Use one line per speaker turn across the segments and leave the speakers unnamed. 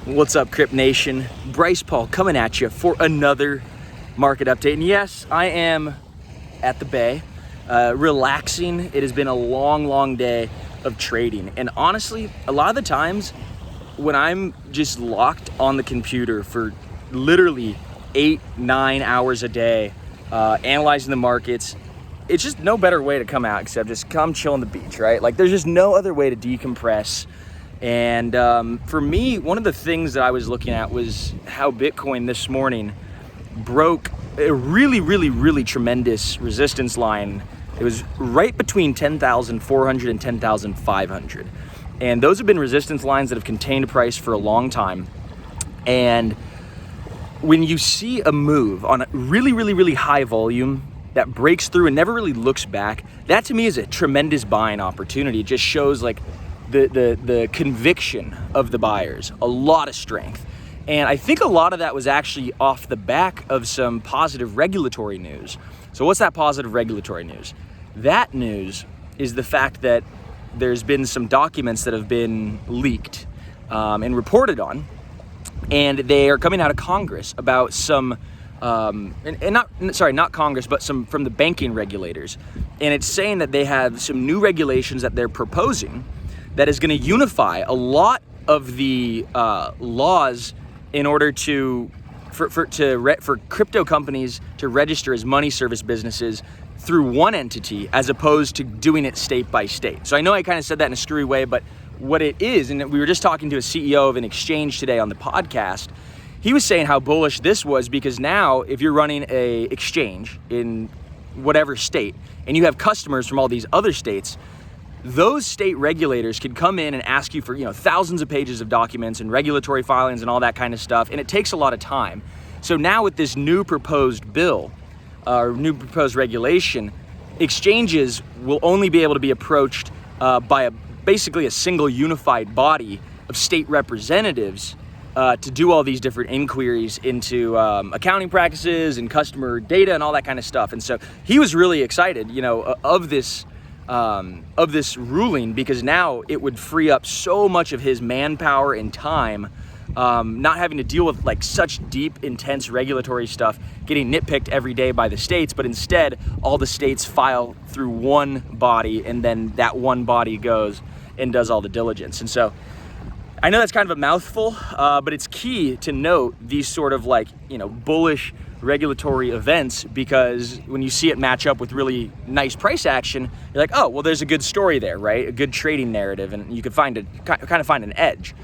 What's up, Crypt Nation? Bryce Paul coming at you for another market update. And yes, I am at the Bay, relaxing. It has been a long day of trading. And honestly, a lot of the times when I'm just locked on the computer for literally 8-9 hours a day, analyzing the markets, it's just no better way to come out except just come chill on the beach, right? Like, there's just no other way to decompress. And for me, one of the things that I was looking at was how Bitcoin this morning broke a really tremendous resistance line. It was right between 10,400 and 10,500. And those have been resistance lines that have contained price for a long time. And when you see a move on a really high volume that breaks through and never really looks back, that to me is a tremendous buying opportunity. It just shows like the conviction of the buyers, a lot of strength. And I think a lot of that was actually off the back of some positive regulatory news. So what's that positive regulatory news? That news is the fact that there's been some documents that have been leaked and reported on, and they are coming out of Congress about some, not Congress, but some from the banking regulators. And it's saying that they have some new regulations that they're proposing that is going to unify a lot of the laws in order for crypto companies to register as money service businesses through one entity as opposed to doing it state by state. So I know I kind of said that in a screwy way, but what it is, and we were just talking to a CEO of an exchange today on the podcast, he was saying how bullish this was because now if you're running a exchange in whatever state and you have customers from all these other states, those state regulators could come in and ask you for, thousands of pages of documents and regulatory filings and all that kind of stuff, and it takes a lot of time. So now with this new proposed bill, or new proposed regulation, exchanges will only be able to be approached by basically a single unified body of state representatives to do all these different inquiries into accounting practices and customer data and all that kind of stuff. And so he was really excited, of this ruling, because now it would free up so much of his manpower and time, not having to deal with like such deep, intense regulatory stuff, getting nitpicked every day by the states, but instead all the states file through one body, and then that one body goes and does all the diligence. And so I know that's kind of a mouthful, but it's key to note these sort of bullish regulatory events, because when you see it match up with really nice price action, you're like, oh, well, there's a good story there, right? A good trading narrative, and you could find an edge.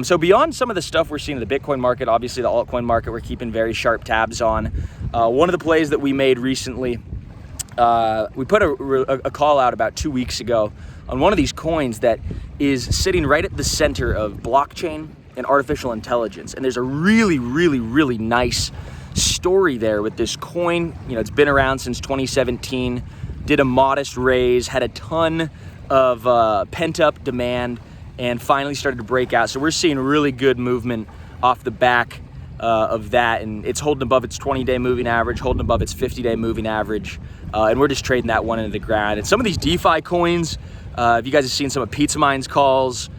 So beyond some of the stuff we're seeing in the Bitcoin market, obviously the altcoin market, we're keeping very sharp tabs on. One of the plays that we made recently, we put a call out about 2 weeks ago on one of these coins that is sitting right at the center of blockchain and artificial intelligence. And there's a really nice story there with this coin. It's been around since 2017, did a modest raise, had a ton of pent up demand, and finally started to break out. So we're seeing really good movement off the back of that, and it's holding above its 20-day moving average, holding above its 50-day moving average, and we're just trading that one into the ground. And some of these DeFi coins, if you guys have seen some of Pizza Mine's calls,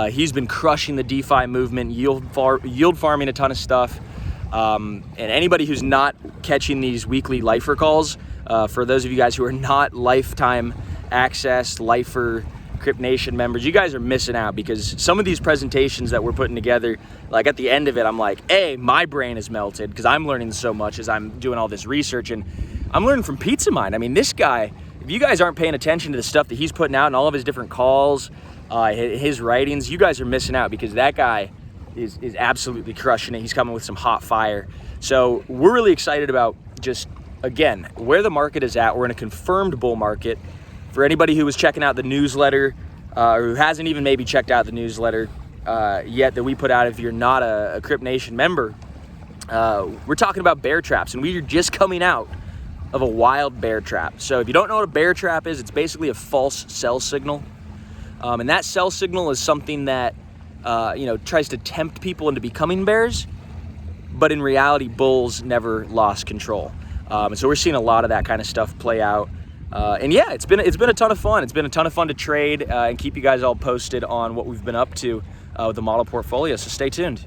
he's been crushing the DeFi movement, yield farming a ton of stuff. And anybody who's not catching these weekly lifer calls, for those of you guys who are not lifetime access lifer Crypt Nation members, you guys are missing out, because some of these presentations that we're putting together, like at the end of it, I'm like, my brain is melted because I'm learning so much as I'm doing all this research, and I'm learning from Pizza Mine. I mean, this guy, if you guys aren't paying attention to the stuff that he's putting out and all of his different calls, his writings, you guys are missing out, because that guy is absolutely crushing it. He's coming with some hot fire. So we're really excited about just, again, where the market is at. We're in a confirmed bull market. For anybody who was checking out the newsletter, or who hasn't even maybe checked out the newsletter yet that we put out, if you're not a Crypt Nation member, we're talking about bear traps, and we are just coming out of a wild bear trap. So if you don't know what a bear trap is, it's basically a false sell signal. And that sell signal is something that tries to tempt people into becoming bears, but in reality, bulls never lost control. And so we're seeing a lot of that kind of stuff play out. And yeah, it's been a ton of fun. It's been a ton of fun to trade and keep you guys all posted on what we've been up to with the model portfolio. So stay tuned.